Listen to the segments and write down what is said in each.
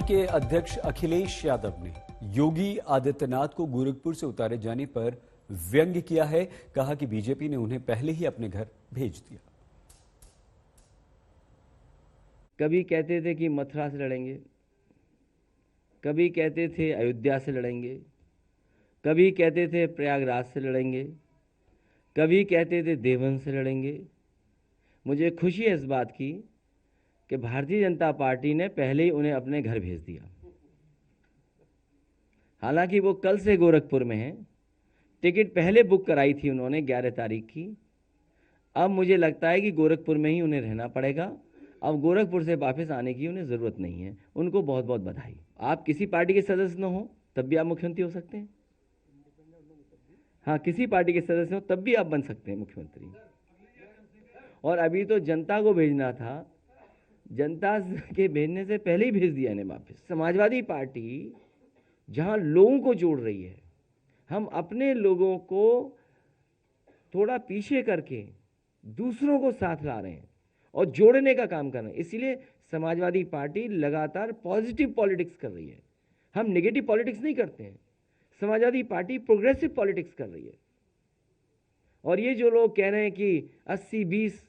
के अध्यक्ष अखिलेश यादव ने योगी आदित्यनाथ को गोरखपुर से उतारे जाने पर व्यंग्य किया है। कहा कि बीजेपी ने उन्हें पहले ही अपने घर भेज दिया। कभी कहते थे कि मथुरा से लड़ेंगे, कभी कहते थे अयोध्या से लड़ेंगे, कभी कहते थे प्रयागराज से लड़ेंगे, कभी कहते थे देवबंद से लड़ेंगे। मुझे खुशी है इस बात की कि भारतीय जनता पार्टी ने पहले ही उन्हें अपने घर भेज दिया। हालांकि वो कल से गोरखपुर में हैं, टिकट पहले बुक कराई थी उन्होंने 11 तारीख की। अब मुझे लगता है कि गोरखपुर में ही उन्हें रहना पड़ेगा। अब गोरखपुर से वापस आने की उन्हें ज़रूरत नहीं है। उनको बहुत बहुत बधाई। आप किसी पार्टी के सदस्य न हो तब भी आप मुख्यमंत्री हो सकते हैं। हाँ, किसी पार्टी के सदस्य हो तब भी आप बन सकते हैं मुख्यमंत्री। और अभी तो जनता को भेजना था, जनता के भेजने से पहले ही भेज दिया इन्हें वापस। समाजवादी पार्टी जहां लोगों को जोड़ रही है, हम अपने लोगों को थोड़ा पीछे करके दूसरों को साथ ला रहे हैं और जोड़ने का काम कर रहे हैं। इसलिए समाजवादी पार्टी लगातार पॉजिटिव पॉलिटिक्स कर रही है। हम नेगेटिव पॉलिटिक्स नहीं करते हैं। समाजवादी पार्टी प्रोग्रेसिव पॉलिटिक्स कर रही है। और ये जो लोग कह रहे हैं कि 80-20,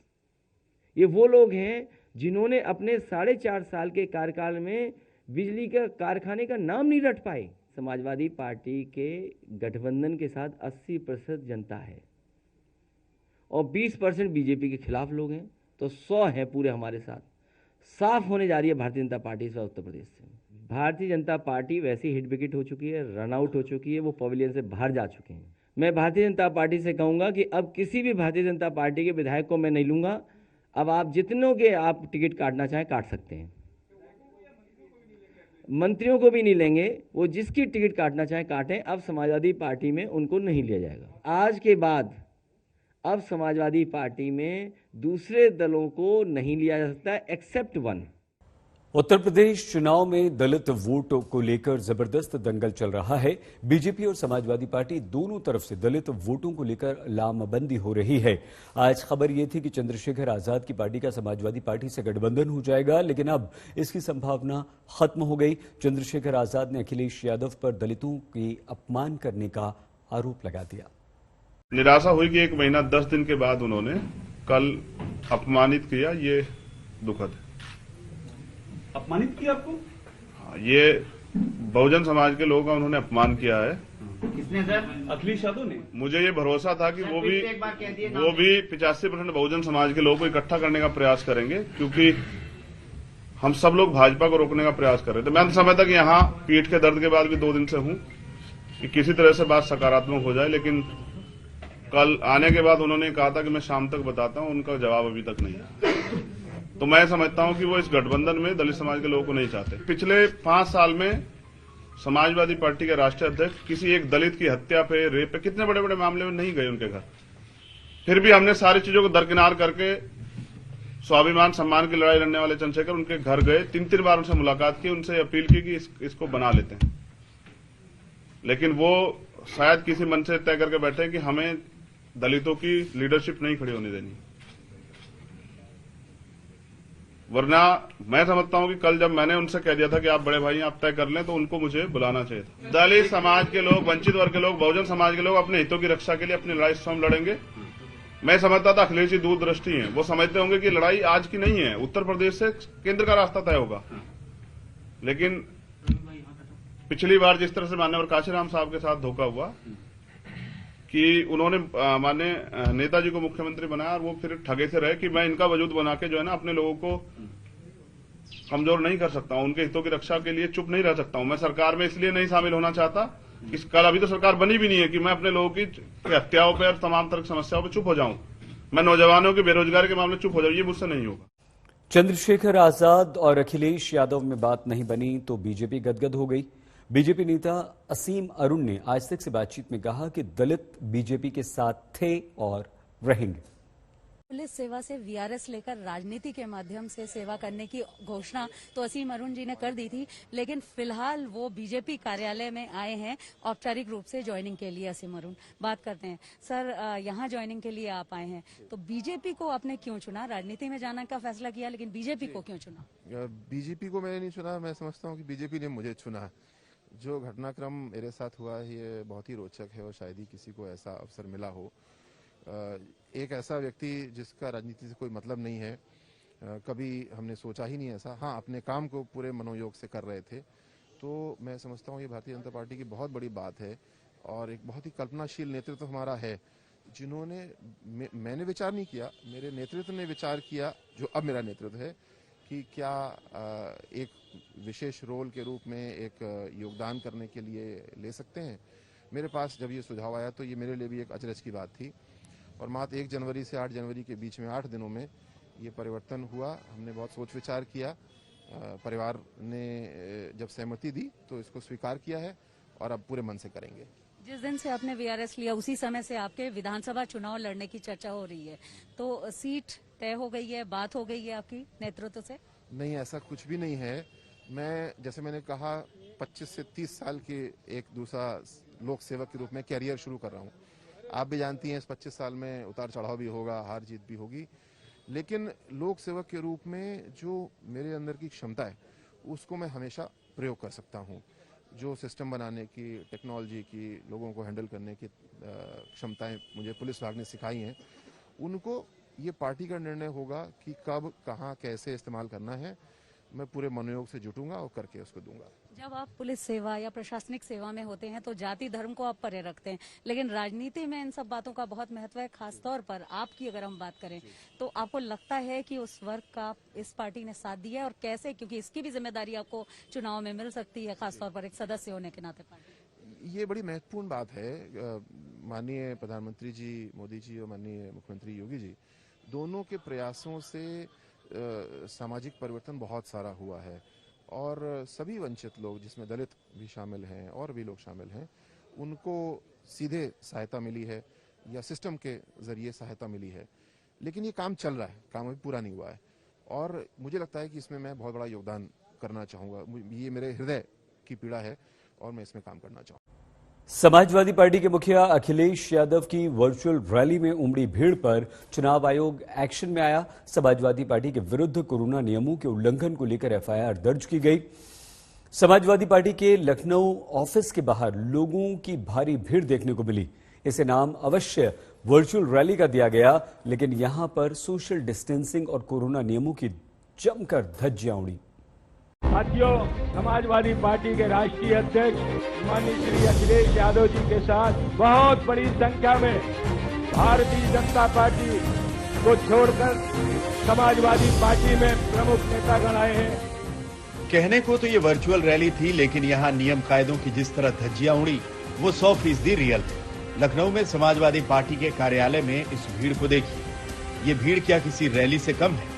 ये वो लोग हैं जिन्होंने अपने 4.5 साल के कार्यकाल में बिजली के कारखाने का नाम नहीं रट पाए। समाजवादी पार्टी के गठबंधन के साथ 80% जनता है और 20% बीजेपी के खिलाफ लोग हैं, तो 100 हैं पूरे हमारे साथ। साफ होने जा रही है भारतीय जनता पार्टी इस बार उत्तर प्रदेश से। भारतीय जनता पार्टी वैसे ही हिट विकेट हो चुकी है, रन आउट हो चुकी है, वो पवेलियन से बाहर जा चुके हैं। मैं भारतीय जनता पार्टी से कहूंगा कि अब किसी भी भारतीय जनता पार्टी के विधायक को मैं नहीं लूंगा। अब आप जितनों के आप टिकट काटना चाहें काट सकते हैं। मंत्रियों को भी नहीं लेंगे, वो जिसकी टिकट काटना चाहें काटें। अब समाजवादी पार्टी में उनको नहीं लिया जाएगा। आज के बाद अब समाजवादी पार्टी में दूसरे दलों को नहीं लिया जा सकता एक्सेप्ट वन। उत्तर प्रदेश चुनाव में दलित वोट को लेकर जबरदस्त दंगल चल रहा है। बीजेपी और समाजवादी पार्टी दोनों तरफ से दलित वोटों को लेकर लामबंदी हो रही है। आज खबर यह थी कि चंद्रशेखर आजाद की पार्टी का समाजवादी पार्टी से गठबंधन हो जाएगा, लेकिन अब इसकी संभावना खत्म हो गई। चंद्रशेखर आजाद ने अखिलेश यादव पर दलितों की अपमान करने का आरोप लगा दिया। निराशा हुई कि 1 महीना 10 दिन के बाद उन्होंने कल अपमानित किया। ये दुखद है। अपमानित किया आपको? हाँ, ये बहुजन समाज के लोगों का उन्होंने अपमान किया है। किसने सर? अखिलेश यादव ने। मुझे ये भरोसा था कि वो भी 85% बहुजन समाज के लोगों को इकट्ठा करने का प्रयास करेंगे, क्योंकि हम सब लोग भाजपा को रोकने का प्रयास कर रहे थे। मैं तो समझता कि यहाँ पीठ के दर्द के बाद भी 2 दिन से हूं कि किसी तरह से बात सकारात्मक हो जाए, लेकिन कल आने के बाद उन्होंने कहा था कि मैं शाम तक बताता हूं। उनका जवाब अभी तक नहीं है। तो मैं समझता हूं कि वो इस गठबंधन में दलित समाज के लोगों को नहीं चाहते। पिछले 5 साल में समाजवादी पार्टी के राष्ट्रीय अध्यक्ष किसी एक दलित की हत्या पे, रेप पे, कितने बड़े बड़े मामले में नहीं गए उनके घर। फिर भी हमने सारी चीजों को दरकिनार करके स्वाभिमान सम्मान की लड़ाई लड़ने वाले चंद्रशेखर उनके घर गए, 3-3 बार उनसे मुलाकात की, उनसे अपील की कि इसको बना लेते हैं। लेकिन वो शायद किसी मन से तय करके बैठे कि हमें दलितों की लीडरशिप नहीं खड़ी होने देनी। वरना मैं समझता हूं कि कल जब मैंने उनसे कह दिया था कि आप बड़े भाई आप तय कर लें, तो उनको मुझे बुलाना चाहिए था। दलित समाज के लोग, वंचित वर्ग के लोग, बहुजन समाज के लोग अपने हितों की रक्षा के लिए अपनी लड़ाई स्वयं लड़ेंगे। मैं समझता था अखिलेश जी दूरदृष्टि हैं, वो समझते होंगे कि लड़ाई आज की नहीं है, उत्तर प्रदेश से केंद्र का रास्ता तय होगा। लेकिन पिछली बार जिस तरह से माननीय काशीराम साहब के साथ धोखा हुआ कि उन्होंने माननीय नेताजी को मुख्यमंत्री बनाया और वो फिर ठगे से रहे कि मैं इनका वजूद बना के जो है ना अपने लोगों को कमजोर नहीं कर सकता हूं, उनके हितों की रक्षा के लिए चुप नहीं रह सकता हूं। मैं सरकार में इसलिए नहीं शामिल होना चाहता कि कल अभी तो सरकार बनी भी नहीं है कि मैं अपने लोगों की हत्याओं पर और तमाम तरह की समस्याओं पर चुप हो जाऊं। मैं नौजवानों की बेरोजगारी के मामले चुप हो जाऊं, ये मुझसे नहीं होगा। चंद्रशेखर आजाद और अखिलेश यादव में बात नहीं बनी तो बीजेपी गदगद हो गई। बीजेपी नेता असीम अरुण ने आज तक से बातचीत में कहा कि दलित बीजेपी के साथ थे और रहेंगे। पुलिस सेवा से वीआरएस लेकर राजनीति के माध्यम से सेवा करने की घोषणा तो असीम अरुण जी ने कर दी थी, लेकिन फिलहाल वो बीजेपी कार्यालय में आए हैं औपचारिक रूप से ज्वाइनिंग के लिए। असीम अरुण, बात करते हैं सर, यहाँ ज्वाइनिंग के लिए आप आए हैं, तो बीजेपी को आपने क्यों चुना? राजनीति में जाने का फैसला किया, लेकिन बीजेपी को क्यों चुना? बीजेपी को मैंने नहीं चुना, मैं समझता हूँ कि बीजेपी ने मुझे चुना। जो घटनाक्रम मेरे साथ हुआ है ये बहुत ही रोचक है और शायद ही किसी को ऐसा अवसर मिला हो। एक ऐसा व्यक्ति जिसका राजनीति से कोई मतलब नहीं है, कभी हमने सोचा ही नहीं ऐसा। हाँ, अपने काम को पूरे मनोयोग से कर रहे थे, तो मैं समझता हूँ ये भारतीय जनता पार्टी की बहुत बड़ी बात है और एक बहुत ही कल्पनाशील नेतृत्व हमारा है, जिन्होंने मैंने विचार नहीं किया, मेरे नेतृत्व ने विचार किया, जो अब मेरा नेतृत्व है, कि क्या एक विशेष रोल के रूप में एक योगदान करने के लिए ले सकते हैं। मेरे पास जब ये सुझाव आया तो ये मेरे लिए भी एक अचरज की बात थी और मात्र 1 जनवरी से 8 जनवरी के बीच में 8 दिनों में ये परिवर्तन हुआ। हमने बहुत सोच विचार किया, परिवार ने जब सहमति दी तो इसको स्वीकार किया है और अब पूरे मन से करेंगे। जिस दिन से आपने वीआरएस लिया उसी समय से आपके विधानसभा चुनाव लड़ने की चर्चा हो रही है, तो सीट तय हो गई है, बात हो गई है आपकी नेतृत्व से? नहीं, ऐसा कुछ भी नहीं है। मैं जैसे मैंने कहा 25 से 30 साल के एक दूसरा लोक सेवक के रूप में कैरियर शुरू कर रहा हूँ। आप भी जानती हैं इस 25 साल में उतार चढ़ाव भी होगा, हार जीत भी होगी, लेकिन लोक सेवक के रूप में जो मेरे अंदर की क्षमता है उसको मैं हमेशा प्रयोग कर सकता हूँ। जो सिस्टम बनाने की, टेक्नोलॉजी की, लोगों को हैंडल करने की क्षमताएं मुझे पुलिस विभाग ने सिखाई हैं, उनको ये पार्टी का निर्णय होगा कि कब, कहाँ, कैसे इस्तेमाल करना है। मैं पूरे मनोयोग से जुटूंगा और करके उसको दूंगा। जब आप पुलिस सेवा या प्रशासनिक सेवा में होते हैं तो जाति धर्म को आप परे रखते हैं, लेकिन राजनीति में इन सब बातों का बहुत महत्व है। खासतौर पर आपकी अगर हम बात करें तो आपको लगता है कि उस वर्ग का इस पार्टी ने साथ दिया है, और कैसे? क्योंकि इसकी भी जिम्मेदारी आपको चुनाव में मिल सकती है, खासतौर पर एक सदस्य होने के नाते। पार्टी ये बड़ी महत्वपूर्ण बात है। माननीय प्रधानमंत्री जी मोदी जी और माननीय मुख्यमंत्री योगी जी दोनों के प्रयासों से सामाजिक परिवर्तन बहुत सारा हुआ है और सभी वंचित लोग, जिसमें दलित भी शामिल हैं और भी लोग शामिल हैं, उनको सीधे सहायता मिली है या सिस्टम के जरिए सहायता मिली है। लेकिन ये काम चल रहा है, काम अभी पूरा नहीं हुआ है और मुझे लगता है कि इसमें मैं बहुत बड़ा योगदान करना चाहूँगा। ये मेरे हृदय की पीड़ा है और मैं इसमें काम करना चाहूँगा। समाजवादी पार्टी के मुखिया अखिलेश यादव की वर्चुअल रैली में उमड़ी भीड़ पर चुनाव आयोग एक्शन में आया। समाजवादी पार्टी के विरुद्ध कोरोना नियमों के उल्लंघन को लेकर एफआईआर दर्ज की गई। समाजवादी पार्टी के लखनऊ ऑफिस के बाहर लोगों की भारी भीड़ देखने को मिली। इसे नाम अवश्य वर्चुअल रैली का दिया गया, लेकिन यहां पर सोशल डिस्टेंसिंग और कोरोना नियमों की जमकर धज्जियां उड़ी। साथियों, समाजवादी पार्टी के राष्ट्रीय अध्यक्ष माननीय श्री अखिलेश यादव जी के साथ बहुत बड़ी संख्या में भारतीय जनता पार्टी को छोड़कर समाजवादी पार्टी में प्रमुख नेतागण आए हैं। कहने को तो ये वर्चुअल रैली थी, लेकिन यहाँ नियम कायदों की जिस तरह धज्जियां उड़ी वो 100% रियल है। लखनऊ में समाजवादी पार्टी के कार्यालय में इस भीड़ को देखिए। ये भीड़ क्या किसी रैली से कम है?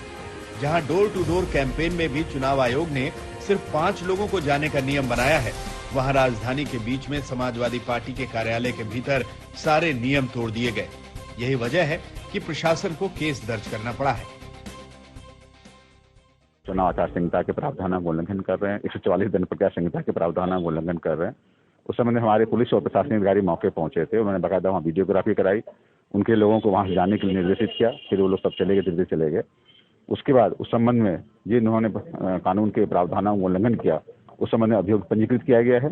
जहां डोर टू डोर कैंपेन में भी चुनाव आयोग ने सिर्फ 5 लोगों को जाने का नियम बनाया है, वहां राजधानी के बीच में समाजवादी पार्टी के कार्यालय के भीतर सारे नियम तोड़ दिए गए। यही वजह है कि प्रशासन को केस दर्ज करना पड़ा है। चुनाव आचार संहिता के प्रावधानों का उल्लंघन कर रहे हैं, 144 दिन प्रक्रिया संहिता के प्रावधानों का उल्लंघन कर रहे हैं। उस समय हमारे पुलिस और प्रशासनिक अधिकारी मौके पहुंचे थे, उन्होंने बाकायदा वहाँ वीडियोग्राफी कराई, उनके लोगों को वहां से जाने के लिए निर्देशित किया, फिर वो लोग सब चले गए, दिल्ली चले गए। उसके बाद उस संबंध में जिन्होंने कानून के प्रावधानों का उल्लंघन किया उस संबंध में अभियोग पंजीकृत किया गया है।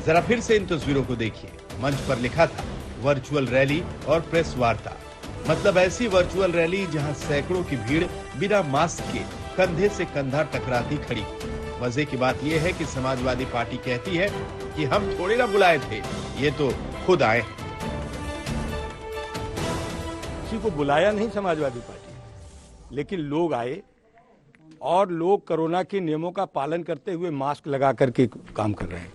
जरा फिर से इन तस्वीरों को देखिए। मंच पर लिखा था वर्चुअल रैली और प्रेस वार्ता, मतलब ऐसी वर्चुअल रैली जहां सैकड़ों की भीड़ बिना मास्क के कंधे से कंधा टकराती खड़ी। मजे की बात यह है कि समाजवादी पार्टी कहती है कि हम थोड़े ना बुलाए थे, ये तो खुद आए हैं। किसी को बुलाया नहीं समाजवादी पार्टी, लेकिन लोग आए और लोग कोरोना के नियमों का पालन करते हुए मास्क लगा करके काम कर रहे हैं।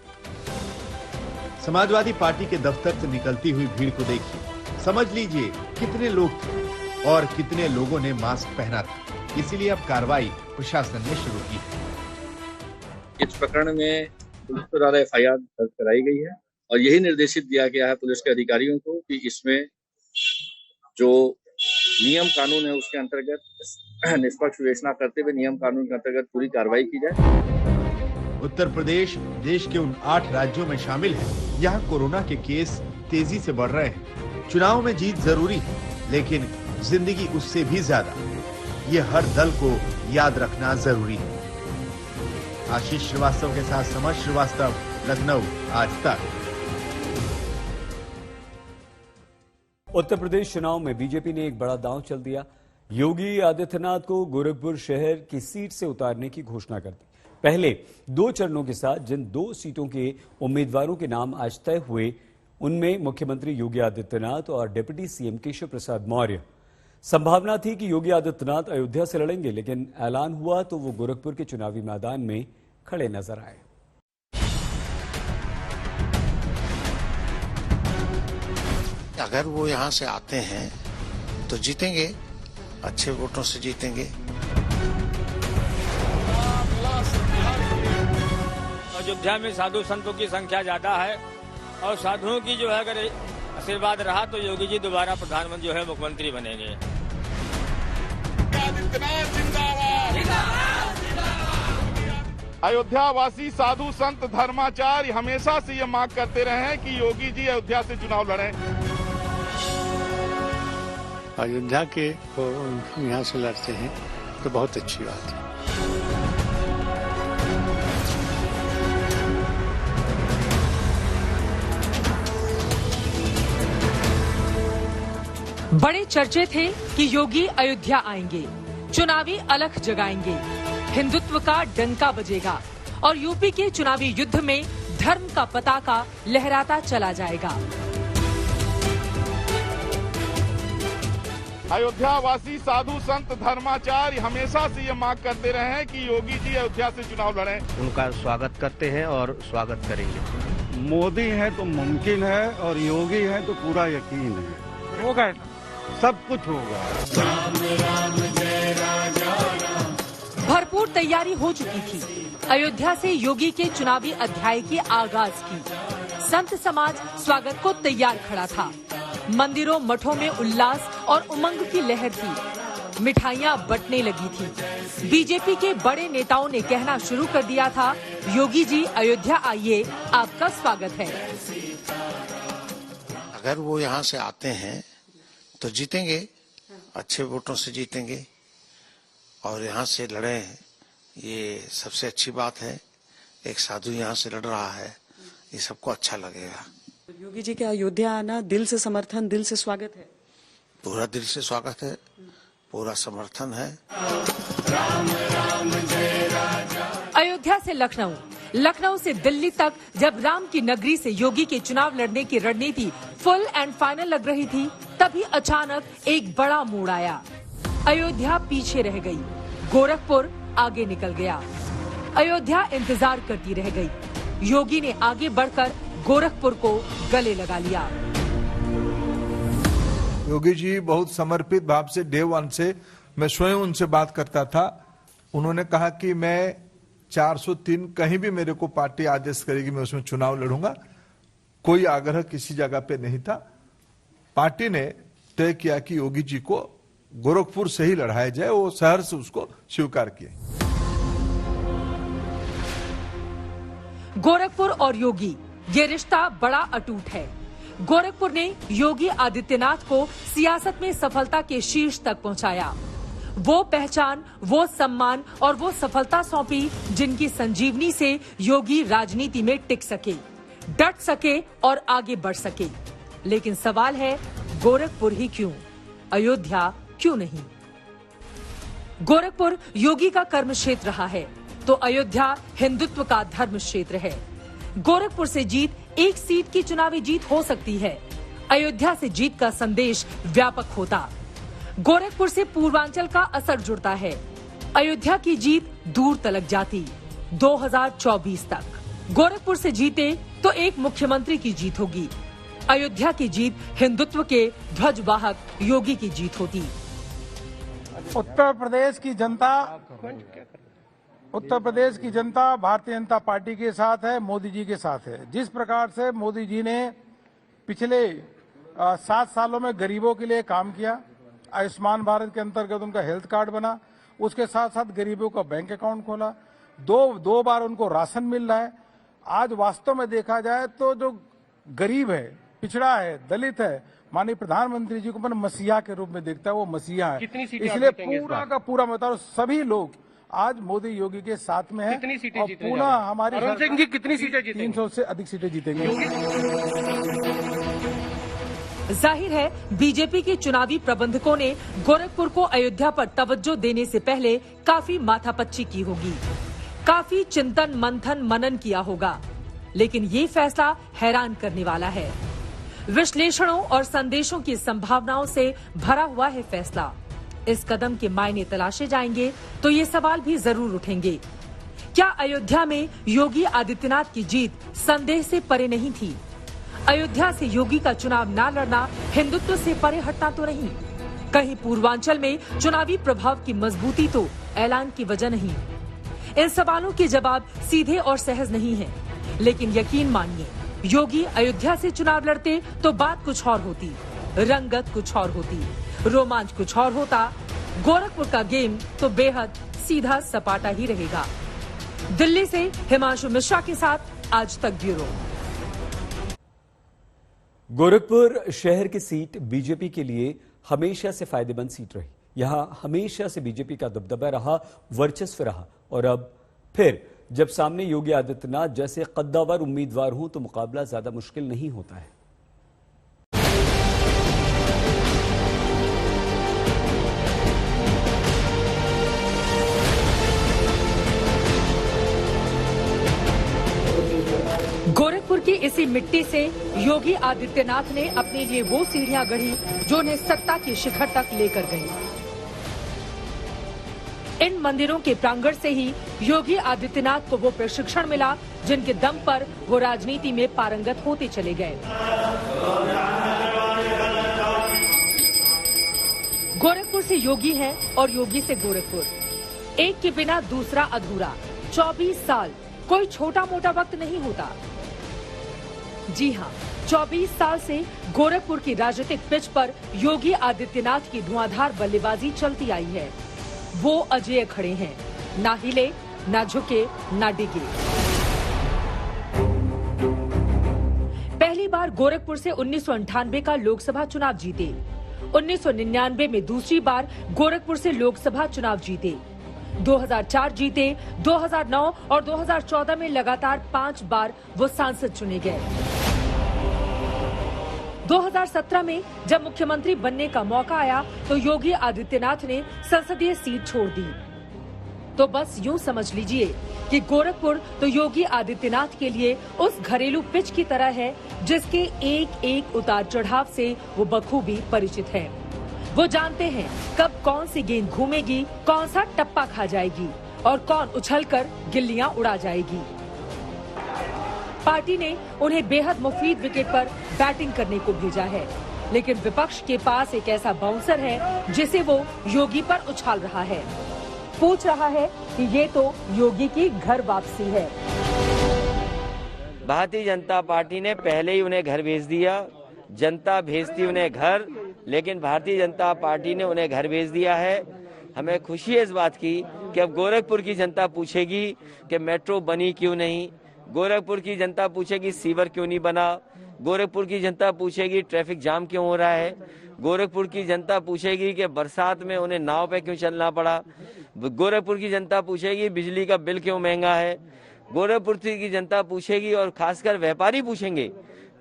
समाजवादी पार्टी के दफ्तर से निकलती हुई भीड़ को देखिए, समझ लीजिए कितने लोग थे और कितने लोगों ने मास्क पहना था। इसीलिए अब कार्रवाई प्रशासन ने शुरू की है। इस प्रकरण में पुलिस द्वारा एफआईआर दर्ज कराई गई है और यही निर्देशित दिया गया है पुलिस के अधिकारियों को कि इसमें जो नियम कानून है उसके अंतर्गत निष्पक्ष विवेचना करते हुए नियम कानून के अंतर्गत पूरी कार्रवाई की जाए। उत्तर प्रदेश देश के उन 8 राज्यों में शामिल है। यहाँ कोरोना के केस तेजी से बढ़ रहे हैं। चुनाव में जीत जरूरी है, लेकिन जिंदगी उससे भी ज्यादा। ये हर दल को याद रखना जरूरी है। आशीष श्रीवास्तव के साथ समर श्रीवास्तव, लखनऊ, आज तक। उत्तर प्रदेश चुनाव में बीजेपी ने एक बड़ा दांव चल दिया। योगी आदित्यनाथ को गोरखपुर शहर की सीट से उतारने की घोषणा कर दी। पहले 2 चरणों के साथ जिन 2 सीटों के उम्मीदवारों के नाम आज तय हुए, उनमें मुख्यमंत्री योगी आदित्यनाथ और डिप्टी सीएम केशव प्रसाद मौर्य। संभावना थी कि योगी आदित्यनाथ अयोध्या से लड़ेंगे, लेकिन ऐलान हुआ तो वो गोरखपुर के चुनावी मैदान में खड़े नजर आए। अगर वो यहाँ से आते हैं तो जीतेंगे, अच्छे वोटों से जीतेंगे। अयोध्या में साधु संतों की संख्या ज्यादा है और साधुओं की जो है अगर आशीर्वाद रहा तो योगी जी दोबारा प्रधानमंत्री जो है मुख्यमंत्री बनेंगे। अयोध्या वासी साधु संत धर्माचार्य हमेशा से ये मांग करते रहे हैं कि योगी जी अयोध्या से चुनाव लड़ें। अयोध्या के यहाँ से लड़ते हैं तो बहुत अच्छी बात है। बड़े चर्चे थे कि योगी अयोध्या आएंगे, चुनावी अलख जगाएंगे, हिंदुत्व का डंका बजेगा और यूपी के चुनावी युद्ध में धर्म का पताका लहराता चला जाएगा। अयोध्या वासी साधु संत धर्माचार्य हमेशा से ये मांग करते रहे हैं कि योगी जी अयोध्या से चुनाव लड़ें। उनका स्वागत करते हैं और स्वागत करेंगे। मोदी है तो मुमकिन है और योगी है तो पूरा यकीन है, होगा, सब कुछ होगा। भरपूर तैयारी हो चुकी थी। अयोध्या से योगी के चुनावी अध्याय की आगाज की। संत समाज स्वागत को तैयार खड़ा था। मंदिरों मठों में उल्लास और उमंग की लहर थी। मिठाइयां बंटने लगी थी। बीजेपी के बड़े नेताओं ने कहना शुरू कर दिया था, योगी जी अयोध्या आइए, आपका स्वागत है। अगर वो यहाँ से आते हैं तो जीतेंगे, अच्छे वोटों से जीतेंगे और यहाँ से लड़े, ये सबसे अच्छी बात है। एक साधु यहाँ से लड़ रहा है, ये सबको अच्छा लगेगा। योगी जी के अयोध्या आना दिल से समर्थन, दिल से स्वागत है? पूरा दिल से स्वागत है, पूरा समर्थन है। अयोध्या से लखनऊ, लखनऊ से दिल्ली तक जब राम की नगरी से योगी के चुनाव लड़ने की रणनीति फुल एंड फाइनल लग रही थी, तभी अचानक एक बड़ा मोड़ आया। अयोध्या पीछे रह गई, गोरखपुर आगे निकल गया। अयोध्या इंतजार करती रह गई। योगी ने आगे बढ़कर गोरखपुर को गले लगा लिया। योगी जी बहुत समर्पित भाव से डे 1 से मैं स्वयं उनसे बात करता था। उन्होंने कहा कि मैं 403 कहीं भी मेरे को पार्टी आदेश करेगी मैं उसमें चुनाव लड़ूंगा। कोई आग्रह किसी जगह पे नहीं था। पार्टी ने तय किया कि योगी जी को गोरखपुर से ही लड़ाया जाए, वो शहर से उसको स्वीकार किए। गोरखपुर और योगी, ये रिश्ता बड़ा अटूट है। गोरखपुर ने योगी आदित्यनाथ को सियासत में सफलता के शीर्ष तक पहुंचाया। वो पहचान, वो सम्मान और वो सफलता सौंपी जिनकी संजीवनी से योगी राजनीति में टिक सके, डट सके और आगे बढ़ सके। लेकिन सवाल है, गोरखपुर ही क्यों, अयोध्या क्यों नहीं? गोरखपुर योगी का कर्म क्षेत्र रहा है तो अयोध्या हिंदुत्व का धर्म क्षेत्र है। गोरखपुर से जीत एक सीट की चुनावी जीत हो सकती है, अयोध्या से जीत का संदेश व्यापक होता। गोरखपुर से पूर्वांचल का असर जुड़ता है, अयोध्या की जीत दूर तलक जाती, 2024 तक। गोरखपुर से जीते तो एक मुख्यमंत्री की जीत होगी, अयोध्या की जीत हिंदुत्व के ध्वजवाहक योगी की जीत होती। उत्तर प्रदेश की जनता भारतीय जनता पार्टी के साथ है, मोदी जी के साथ है। जिस प्रकार से मोदी जी ने पिछले 7 सालों में गरीबों के लिए काम किया। आयुष्मान भारत के अंतर्गत उनका हेल्थ कार्ड बना, उसके साथ साथ गरीबों का बैंक अकाउंट खोला, दो बार उनको राशन मिल रहा है। आज वास्तव में देखा जाए तो जो गरीब है, पिछड़ा है, दलित है, माननीय प्रधानमंत्री जी को अपन मसीहा के रूप में देखता है, वो मसीहा है। इसलिए पूरा का पूरा बता सभी लोग आज मोदी योगी के साथ में है। कितनी सीटें और जीतेंगे? पुनः हमारी अरुण सिंह जी कितनी सीटें जीतेंगे? 300 से अधिक सीटें जीतेंगे। जाहिर है बीजेपी के चुनावी प्रबंधकों ने गोरखपुर को अयोध्या पर तवज्जो देने से पहले काफी माथापच्ची की होगी, काफी चिंतन मंथन मनन किया होगा, लेकिन ये फैसला हैरान करने वाला है। विश्लेषणों और संदेशों की संभावनाओं से भरा हुआ है फैसला। इस कदम के मायने तलाशे जाएंगे तो ये सवाल भी जरूर उठेंगे। क्या अयोध्या में योगी आदित्यनाथ की जीत संदेह से परे नहीं थी? अयोध्या से योगी का चुनाव न लड़ना हिंदुत्व से परे हटना तो नहीं? कहीं पूर्वांचल में चुनावी प्रभाव की मजबूती तो ऐलान की वजह नहीं? इन सवालों के जवाब सीधे और सहज नहीं है, लेकिन यकीन मानिए योगी अयोध्या से चुनाव लड़ते तो बात कुछ और होती, रंगत कुछ और होती, रोमांच कुछ और होता। गोरखपुर का गेम तो बेहद सीधा सपाटा ही रहेगा। दिल्ली से हिमांशु मिश्रा के साथ आज तक ब्यूरो। गोरखपुर शहर की सीट बीजेपी के लिए हमेशा से फायदेमंद सीट रही। यहां हमेशा से बीजेपी का दबदबा रहा, वर्चस्व रहा, और अब फिर जब सामने योगी आदित्यनाथ जैसे कद्दावर उम्मीदवार हों तो मुकाबला ज्यादा मुश्किल नहीं होता है। गोरखपुर की इसी मिट्टी से योगी आदित्यनाथ ने अपने लिए वो सीढ़ियां गढ़ी जो उन्हें सत्ता के शिखर तक लेकर गई। इन मंदिरों के प्रांगण से ही योगी आदित्यनाथ को वो प्रशिक्षण मिला जिनके दम पर वो राजनीति में पारंगत होते चले गए। गोरखपुर से योगी है और योगी से गोरखपुर। एक के बिना दूसरा अधूरा। 24 साल कोई छोटा मोटा वक्त नहीं होता। जी हाँ, 24 साल से गोरखपुर की राजनीतिक पिच पर योगी आदित्यनाथ की धुआंधार बल्लेबाजी चलती आई है। वो अजेय खड़े हैं, ना हिले, ना झुके, ना डिगे। पहली बार गोरखपुर से 1998 का लोकसभा चुनाव जीते। 1999 में दूसरी बार गोरखपुर से लोकसभा चुनाव जीते। 2004 जीते, 2009 और 2014 में लगातार 5 बार वो सांसद चुने गए। 2017 में जब मुख्यमंत्री बनने का मौका आया तो योगी आदित्यनाथ ने संसदीय सीट छोड़ दी। तो बस यूं समझ लीजिए कि गोरखपुर तो योगी आदित्यनाथ के लिए उस घरेलू पिच की तरह है जिसके एक एक उतार चढ़ाव से वो बखूबी परिचित है। वो जानते हैं कब कौन सी गेंद घूमेगी, कौन सा टप्पा खा जाएगी और कौन उछलकर गिल्लियां उड़ा जाएगी। पार्टी ने उन्हें बेहद मुफीद विकेट पर बैटिंग करने को भेजा है, लेकिन विपक्ष के पास एक ऐसा बाउंसर है जिसे वो योगी पर उछाल रहा है। पूछ रहा है कि ये तो योगी की घर वापसी है। भारतीय जनता पार्टी ने पहले ही उन्हें घर भेज दिया। जनता भेजती उन्हें घर, लेकिन भारतीय जनता पार्टी ने उन्हें घर भेज दिया है। हमें खुशी है इस बात की कि अब गोरखपुर की जनता पूछेगी कि मेट्रो बनी क्यों नहीं, गोरखपुर की जनता पूछेगी सीवर क्यों नहीं बना, गोरखपुर की जनता पूछेगी ट्रैफिक जाम क्यों हो रहा है, गोरखपुर की जनता पूछेगी कि बरसात में उन्हें नाव पे क्यों चलना पड़ा, गोरखपुर की जनता पूछेगी बिजली का बिल क्यों महंगा है, गोरखपुर की जनता पूछेगी और खासकर व्यापारी पूछेंगे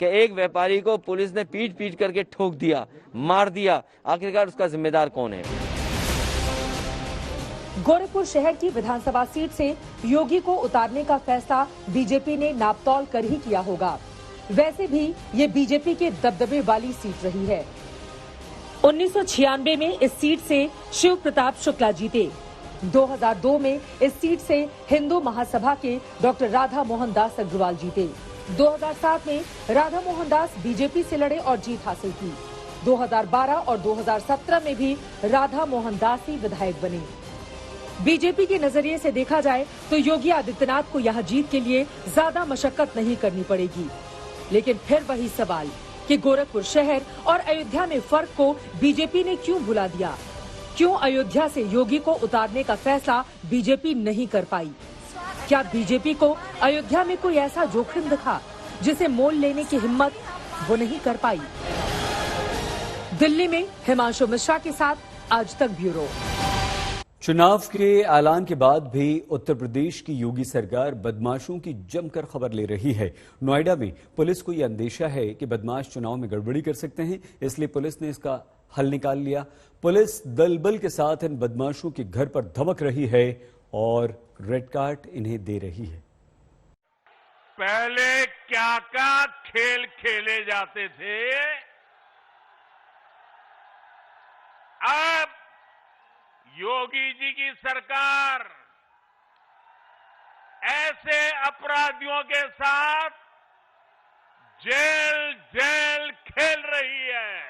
कि एक व्यापारी को पुलिस ने पीट पीट करके ठोक दिया, मार दिया, आखिरकार उसका जिम्मेदार कौन है। गोरखपुर शहर की विधानसभा सीट से योगी को उतारने का फैसला बीजेपी ने नापतौल कर ही किया होगा। वैसे भी ये बीजेपी के दबदबे वाली सीट रही है। 1996 में इस सीट से शिव प्रताप शुक्ला जीते। 2002 में इस सीट से हिंदू महासभा के डॉक्टर राधा मोहन दास अग्रवाल जीते। 2007 में राधा मोहन दास बीजेपी से लड़े और जीत हासिल की। 2012 और 2017 में भी राधा मोहन दास ही विधायक बने। बीजेपी के नजरिए से देखा जाए तो योगी आदित्यनाथ को यहां जीत के लिए ज्यादा मशक्कत नहीं करनी पड़ेगी। लेकिन फिर वही सवाल, कि गोरखपुर शहर और अयोध्या में फर्क को बीजेपी ने क्यों भुला दिया। क्यों अयोध्या से योगी को उतारने का फैसला बीजेपी नहीं कर पाई। क्या बीजेपी को अयोध्या में कोई ऐसा जोखिम दिखा जिसे मोल लेने की हिम्मत वो नहीं कर पाई। दिल्ली में हिमांशु मिश्रा के साथ आज तक ब्यूरो। चुनाव के ऐलान के बाद भी उत्तर प्रदेश की योगी सरकार बदमाशों की जमकर खबर ले रही है। नोएडा में पुलिस को यह अंदेशा है कि बदमाश चुनाव में गड़बड़ी कर सकते हैं, इसलिए पुलिस ने इसका हल निकाल लिया। पुलिस दल बल के साथ इन बदमाशों के घर पर धमक रही है और रेड कार्ड इन्हें दे रही है। पहले क्या क्या खेल खेले जाते थे, अब योगी जी की सरकार ऐसे अपराधियों के साथ जेल जेल खेल रही है।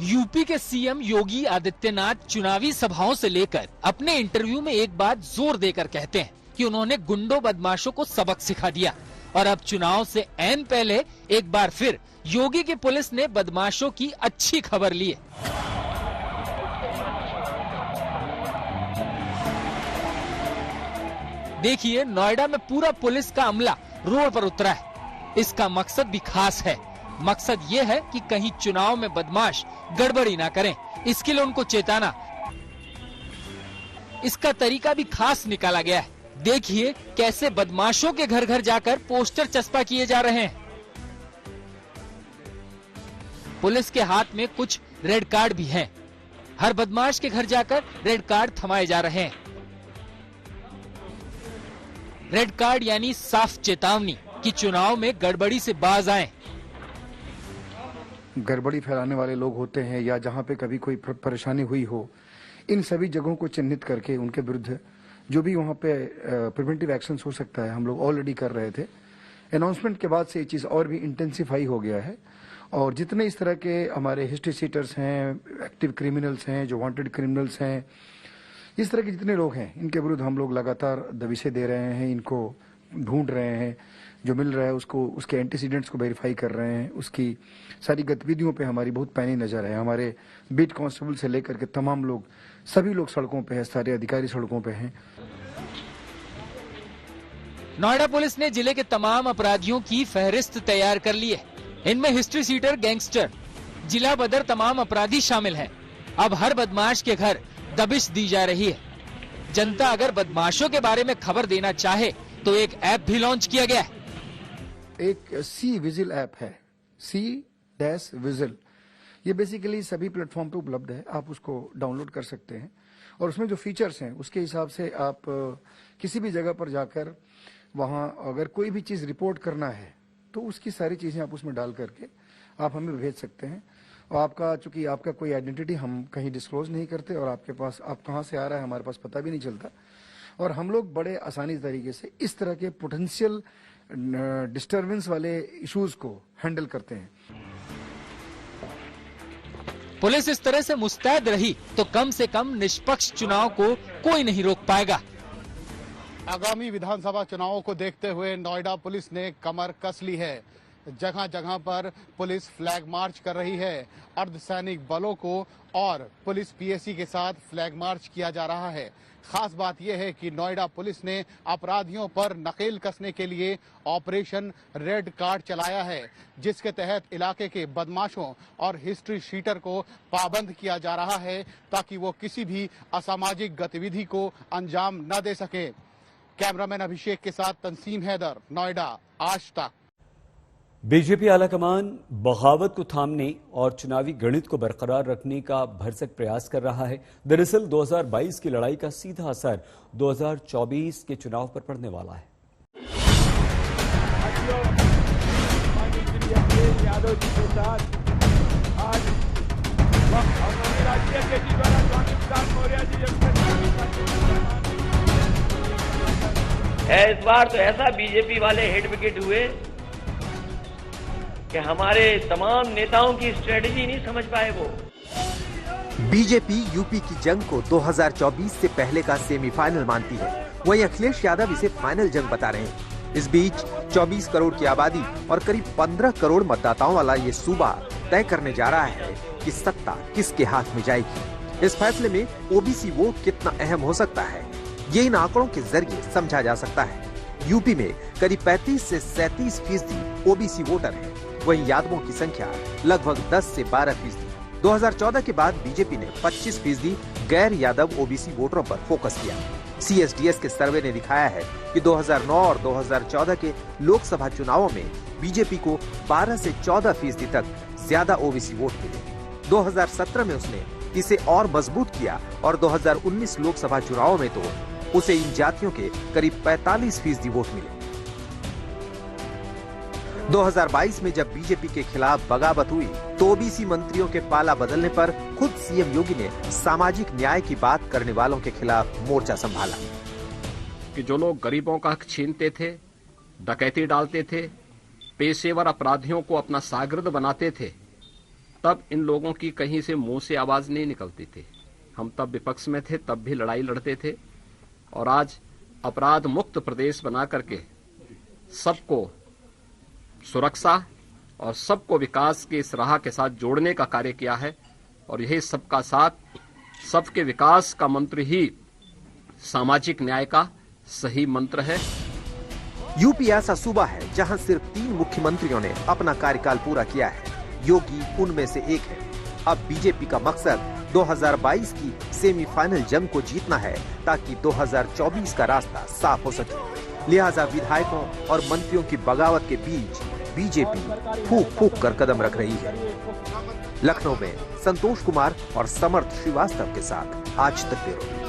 यूपी के सीएम योगी आदित्यनाथ चुनावी सभाओं से लेकर अपने इंटरव्यू में एक बात जोर देकर कहते हैं कि उन्होंने गुंडों बदमाशों को सबक सिखा दिया और अब चुनाव से ऐन पहले एक बार फिर योगी की पुलिस ने बदमाशों की अच्छी खबर ली है। देखिए, नोएडा में पूरा पुलिस का अमला रोड पर उतरा है। इसका मकसद भी खास है। मकसद ये है कि कहीं चुनाव में बदमाश गड़बड़ी ना करें, इसके लिए उनको चेताना। इसका तरीका भी खास निकाला गया है। देखिए कैसे बदमाशों के घर घर जाकर पोस्टर चस्पा किए जा रहे हैं। पुलिस के हाथ में कुछ रेड कार्ड भी हैं। हर बदमाश के घर जाकर रेड कार्ड थमाए जा रहे हैं। रेड कार्ड यानी साफ चेतावनी कि चुनाव में गड़बड़ी से बाज आएं। गड़बड़ी फैलाने वाले लोग होते हैं या जहां पे कभी कोई परेशानी हुई हो, इन सभी जगहों को चिन्हित करके उनके विरुद्ध जो भी वहां पे प्रिवेंटिव एक्शन हो सकता है हम लोग ऑलरेडी कर रहे थे। अनाउंसमेंट के बाद से ये चीज और भी इंटेंसिफाई हो गया है और जितने इस तरह के हमारे हिस्ट्री सीटर्स हैं, एक्टिव क्रिमिनल्स हैं, जो वांटेड क्रिमिनल्स हैं, इस तरह के जितने लोग हैं इनके विरुद्ध हम लोग लगातार दबिशें दे रहे हैं, इनको ढूंढ रहे हैं, जो मिल रहा है उसको उसके एंटीसीडेंट्स को वेरीफाई कर रहे हैं। उसकी सारी गतिविधियों पे हमारी बहुत पैनी नजर है। हमारे बीट कांस्टेबल से लेकर के तमाम लोग, सभी लोग सड़कों पे हैं, सारे अधिकारी सड़कों पे हैं। नोएडा पुलिस ने जिले के तमाम अपराधियों की फहरिस्त तैयार कर ली है। इनमें हिस्ट्री सीटर, गैंगस्टर, जिला बदर तमाम अपराधी शामिल हैं। अब हर बदमाश के घर दबिश दी जा रही है। जनता अगर बदमाशों के बारे में खबर देना चाहे तो एक ऐप भी लॉन्च किया गया है। एक सी विजिल ऐप है, C-Visil। ये बेसिकली सभी प्लेटफॉर्म पे उपलब्ध है, आप उसको डाउनलोड कर सकते हैं और उसमें जो फीचर्स हैं उसके हिसाब से आप किसी भी जगह पर जाकर वहां अगर कोई भी चीज रिपोर्ट करना है तो उसकी सारी चीजें आप उसमें डाल करके आप हमें भेज सकते हैं। और आपका, चूंकि आपका कोई आइडेंटिटी हम कहीं डिस्क्लोज नहीं करते और आपके पास आप कहां से आ रहा है हमारे पास पता भी नहीं चलता और हम लोग बड़े आसानी तरीके से इस तरह के पोटेंशियल डिस्टर्बेंस वाले इश्यूज को हैंडल करते हैं। पुलिस इस तरह से मुस्तैद रही तो कम से कम निष्पक्ष चुनाव को कोई नहीं रोक पाएगा। आगामी विधानसभा चुनावों को देखते हुए नोएडा पुलिस ने कमर कस ली है। जगह जगह पर पुलिस फ्लैग मार्च कर रही है। अर्धसैनिक बलों को और पुलिस पीएसी के साथ फ्लैग मार्च किया जा रहा है। खास बात यह है कि नोएडा पुलिस ने अपराधियों पर नकेल कसने के लिए ऑपरेशन रेड कार्ड चलाया है, जिसके तहत इलाके के बदमाशों और हिस्ट्री शीटर को पाबंद किया जा रहा है ताकि वो किसी भी असामाजिक गतिविधि को अंजाम न दे सके। कैमरामैन अभिषेक के साथ तंसीम हैदर, नोएडा, आज तक। बीजेपी आलाकमान बगावत को थामने और चुनावी गणित को बरकरार रखने का भरसक प्रयास कर रहा है। दरअसल 2022 की लड़ाई का सीधा असर 2024 के चुनाव पर पड़ने वाला है। यादव जी के साथ आज राष्ट्रीय अध्यक्ष द्वारा स्वामी प्रसाद मौर्य जी इस बार तो ऐसा बीजेपी वाले हिट विकेट हुए कि हमारे तमाम नेताओं की स्ट्रेटजी नहीं समझ पाए वो। बीजेपी यूपी की जंग को 2024 से पहले का सेमीफाइनल मानती है, वहीं अखिलेश यादव इसे फाइनल जंग बता रहे हैं। इस बीच 24 करोड़ की आबादी और करीब 15 करोड़ मतदाताओं वाला ये सूबा तय करने जा रहा है कि सत्ता किसके हाथ में जाएगी। इस फैसले में ओबीसी वोट कितना अहम हो सकता है, ये इन आंकड़ों के जरिए समझा जा सकता है। यूपी में करीब 35 से 37% ओबीसी वोटर हैं, वहीं यादवों की संख्या लगभग 10 से 12%। 2014 के बाद बीजेपी ने 25% गैर यादव ओबीसी वोटरों पर फोकस किया। CSDS के सर्वे ने दिखाया है कि 2009 और 2014 के लोकसभा चुनावों में बीजेपी को 12 से 14% तक ज्यादा ओबीसी वोट मिले। 2017 में उसने इसे और मजबूत किया और 2019 लोकसभा चुनावों में तो उसे इन जातियों के करीब 45% वोट मिले। 2022 में जब बीजेपी के खिलाफ बगावत हुई तो ओबीसी मंत्रियों के पाला बदलने पर खुद सीएम योगी ने सामाजिक न्याय की बात करने वालों के खिलाफ मोर्चा संभाला कि जो लोग गरीबों का हक छीनते थे, डकैती डालते थे, पेशेवर अपराधियों को अपना शागिर्द बनाते थे, तब इन लोगों की कहीं से मुंह से आवाज नहीं निकलती थी। हम तब विपक्ष में थे, तब भी लड़ाई लड़ते थे और आज अपराध मुक्त प्रदेश बना करके सबको सुरक्षा और सबको विकास के इस राह के साथ जोड़ने का कार्य किया है और यही सबका साथ, सबके विकास का मंत्र ही सामाजिक न्याय का सही मंत्र है। यूपी ऐसा सूबा है जहां सिर्फ 3 मुख्यमंत्रियों ने अपना कार्यकाल पूरा किया है। योगी उनमें से एक है। अब बीजेपी का मकसद 2022 की सेमीफाइनल जंग को जीतना है ताकि 2024 का रास्ता साफ हो सके। लिहाजा विधायकों और मंत्रियों की बगावत के बीच बीजेपी फूंक फूंक कर कदम रख रही है। लखनऊ में संतोष कुमार और समर्थ श्रीवास्तव के साथ आज तक ब्यूरो।